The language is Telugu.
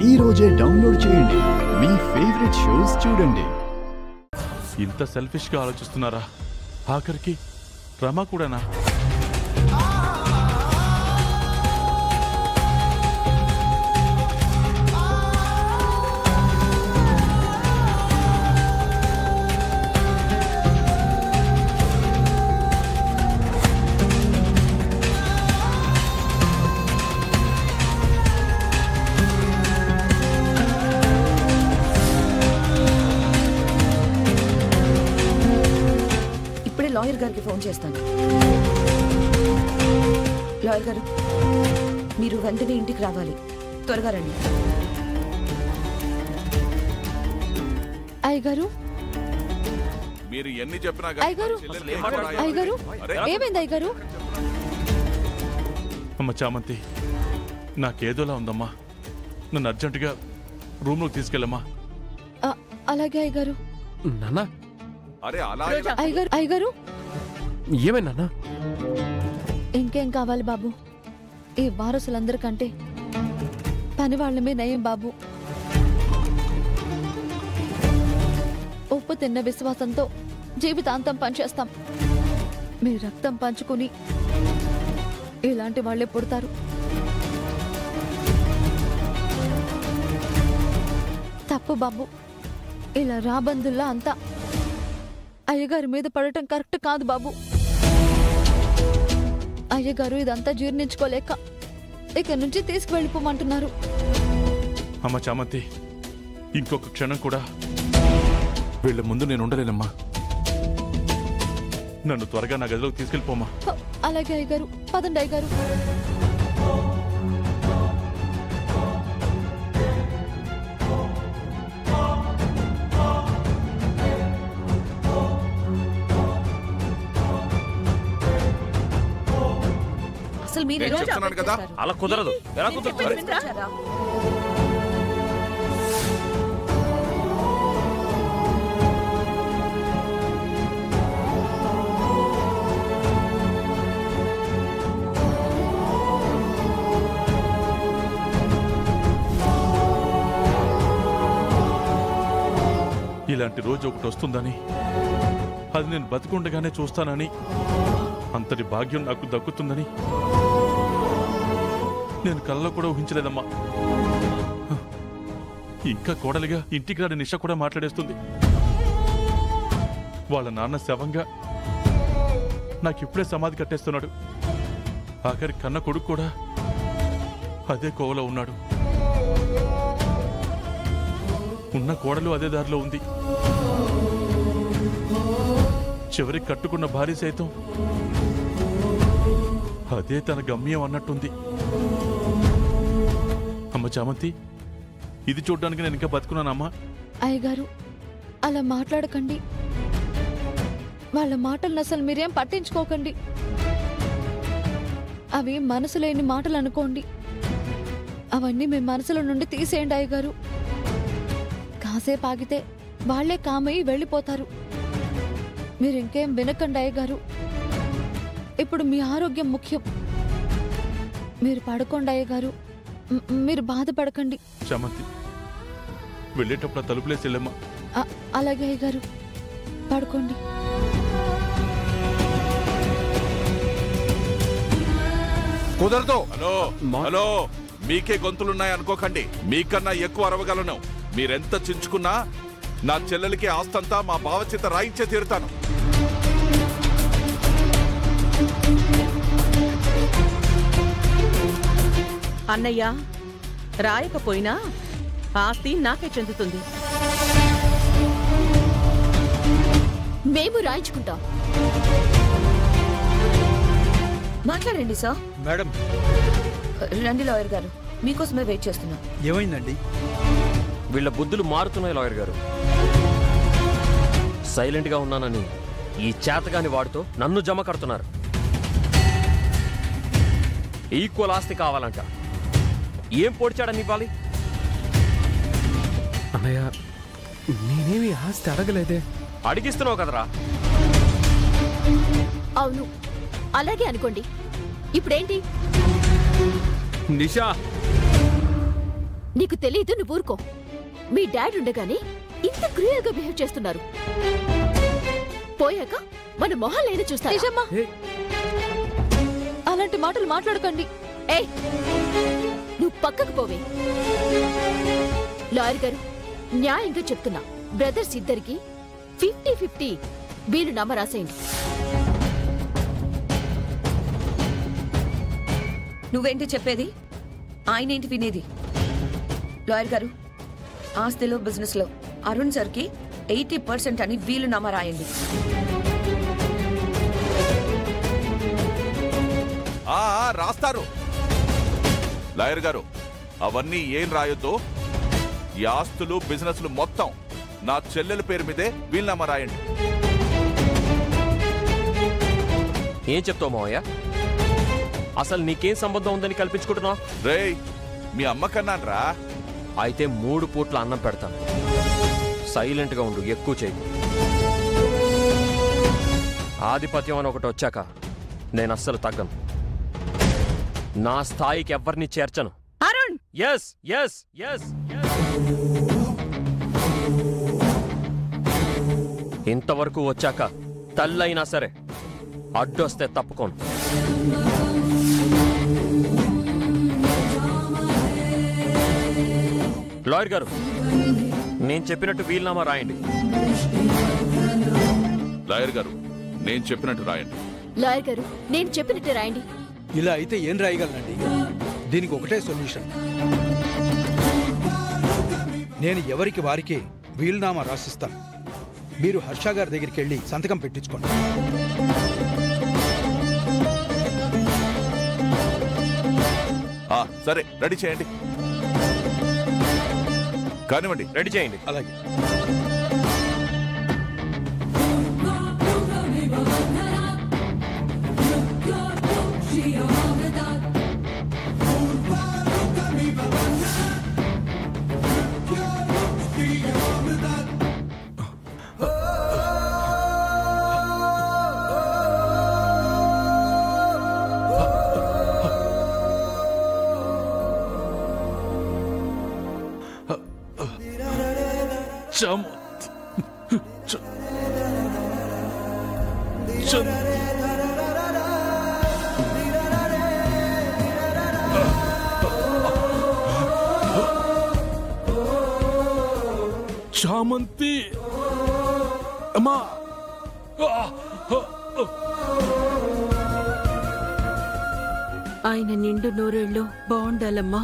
ఈ రోజే డౌన్లోడ్ చేయండి. మీ ఫేవరెట్ షోస్ చూడండి. ఇంత సెల్ఫిష్ గా ఆలోచిస్తున్నారా? ఆఖరికి రమ కూడానా? లాయర్ గారికి ఫోన్ చేస్తాను. లాయర్ గారు, మీరు వెంటనే ఇంటికి రావాలి. త్వరగా రండి. అయ్యగారు, మీరు ఎన్ని చెప్పినా అయ్యగారు, ఏమైంది అయ్యగారు? అమ్మ చామంతి, నాకేదోలా ఉందమ్మా. నన్ను అర్జెంటుగా రూమ్లోకి తీసుకెళ్ళమ్మా. అలాగే అయ్యగారు. నాన్న, అయ్యగారు, ఏమైనా? ఇంకేం కావాలి బాబు? ఈ వారసులందరికంటే పని వాళ్ళమే నయం బాబు. ఉప్పు తిన్న విశ్వాసంతో జీవితాంతం పనిచేస్తాం. మీ రక్తం పంచుకుని ఇలాంటి వాళ్లే పుడతారు. తప్పు బాబు. ఇలా రాబందుల్లా అంతా అయ్యగారి మీద పడటం కరెక్ట్ కాదు బాబు. అయ్యగారు ఇదంతా జీర్ణించుకోలేక ఇక నుంచి తీసుకువెళ్ళిపోమంటున్నారు. అమ్మ చామంతి, ఇంకొక క్షణం కూడా వీళ్ళ ముందు నేను ఉండలేనమ్మా. నన్ను త్వరగా నా గదిలోకి తీసుకెళ్ళిపోమా. అలాగే అయ్యగారు. పదండి అయ్యగారు. అసలు మీరు చెప్తున్నాను కదా, అలా కుదరదు. ఎలా కుదరదు? ఇలాంటి రోజు ఒకటి వస్తుందని, అది నేను బతికుండగానే చూస్తానని, అంతటి భాగ్యం నాకు దక్కుతుందని నేను కళ్ళలో కూడా ఊహించలేదమ్మా. ఇంకా కోడలిగా ఇంటికి రాని నిష కూడా మాట్లాడేస్తుంది. వాళ్ళ నాన్న శవంగా నాకిప్పుడే సమాధి కట్టేస్తున్నాడు. ఆఖరి కన్న కొడుకు కూడా అదే కోవలో ఉన్నాడు. ఉన్న కోడలు అదే దారిలో ఉంది. చివరికి కట్టుకున్న భార్య సైతం అదే తన గమ్యం అన్నట్టుంది. అమ్మ చామంతి, ఇది చూడ్డానికి నేను ఇంకా బతుకున్నానమ్మా. అయ్యగారు, అలా మాట్లాడకండి. వాళ్ళ మాటలను అసలు మీరేం పట్టించుకోకండి. అవి మనసు లేని మాటలు అనుకోండి. అవన్నీ మీ మనసులో నుండి తీసేయండి అయ్యగారు. కాసేపు ఆగితే వాళ్లే కామయ్యి వెళ్ళిపోతారు. మీరింకేం వినకండి అయ్యగారు. ఇప్పుడు మీ ఆరోగ్యం ముఖ్యం. మీరు పడుకోండి అయ్యగారు. మీరు బాధపడకండి. చామంతి, వెళ్ళేటప్పుడు తలుపులేసి వెళ్ళమ్మా. అలాగే అయ్యగారు, పడుకోండి. కుదరదు. హలో, మీకే గొంతులున్నాయి అనుకోకండి. మీకన్నా ఎక్కువ అరవగలను. మీరెంత చించుకున్నా నా చెల్లెలికి ఆస్తంతా మా బావ చేత రాయించే తీరుతాను. అన్నయ్య, రాయకపోయినా ఆస్తి నాకే చెందుతుంది. మేము రాయించుకుంటాం. మాట్లాడండి సార్. మేడం, రండి లాయర్ గారు, మీకోసమే వెయిట్ చేస్తున్నాం. ఏమైందండి? వీళ్ళ బుద్ధులు మారుతున్నాయి లాయర్ గారు. సైలెంట్ గా ఉన్నానని ఈ చేతగాని వాడితో నన్ను జమ కడుతున్నారు. ఈక్వల్ ఆస్తి కావాలంట. ఏం పొడిచాడని ఇవ్వాలి? అన్నయ్య, నేనేమి ఆస్తి అడగలేదే. అడిగిస్తున్నావు కదరా. అవును, అలాగే అనుకోండి. ఇప్పుడేంటి? నిషా, నీకు తెలియదు, నువ్వు ఊరుకో. మీ డాడ్ ఉండగానే ఇంత క్రూయల్ గా బిహేవ్ చేస్తున్నారు. పోయాక మన మొహాలైనా చూస్తారు. నిజమ్మా, అలాంటి మాటలు మాట్లాడకండి. ఏయ్, నువ్వు పక్కకు పోవే. లాయర్ గారు, న్యాయంగా చెప్తున్నా, బ్రదర్స్ ఇద్దరికి 50-50 వీలునామా రాసేయండి. నువ్వేంటి చెప్పేది? ఆయనేంటి వినేది? లాయర్ గారు, ఆస్తిలో బిజినెస్ లో అరుణ్ సార్కి 80% అని వీలునామా రాయండి. రాస్తారు. లాయర్ గారు, అవన్నీ ఏం రాయొద్దు. ఈ ఆస్తులు బిజినెస్లు మొత్తం నా చెల్లెల పేరు మీదే వీలునామా రాయండి. ఏం చెప్తావు మావయ్య? అసలు నీకేం సంబంధం ఉందని కల్పించుకుంటున్నావు? రేయ్, మీ అమ్మకన్నాన్రా. అయితే 3 పూట్ల అన్నం పెడతాను. సైలెంట్గా ఉండు, ఎక్కువ చేయకు. ఆధిపత్యం అని ఒకటి వచ్చాక నేను అస్సలు తగ్గను. నా స్థాయికి ఎవరిని చేర్చను. అరుణ్! ఎస్ ఎస్ ఎస్ ఇంతవరకు వచ్చాక తల్లైనా సరే అడ్డొస్తే తప్పుకోను. లాయర్ గారు, నేను చెప్పినట్టు వీలునామా రాయండి. లాయర్ గారు, నేను చెప్పినట్టు రాయండి. లాయర్ గారు, నేను చెప్పినట్టే రాయండి. ఇలా అయితే ఏం రాయగలనండి? దీనికి ఒకటే సొల్యూషన్. నేను ఎవరికి వారికే వీలునామా రాసిస్తాను. మీరు హర్ష గారి దగ్గరికి వెళ్ళి సంతకం పెట్టించుకోండి. సరే, రెడీ చేయండి. కానివ్వండి, రెడీ చేయండి. అలాగే. చామంతి అమ్మా, ఆయన నిండు నూరేళ్ళు బాగుండాలమ్మా.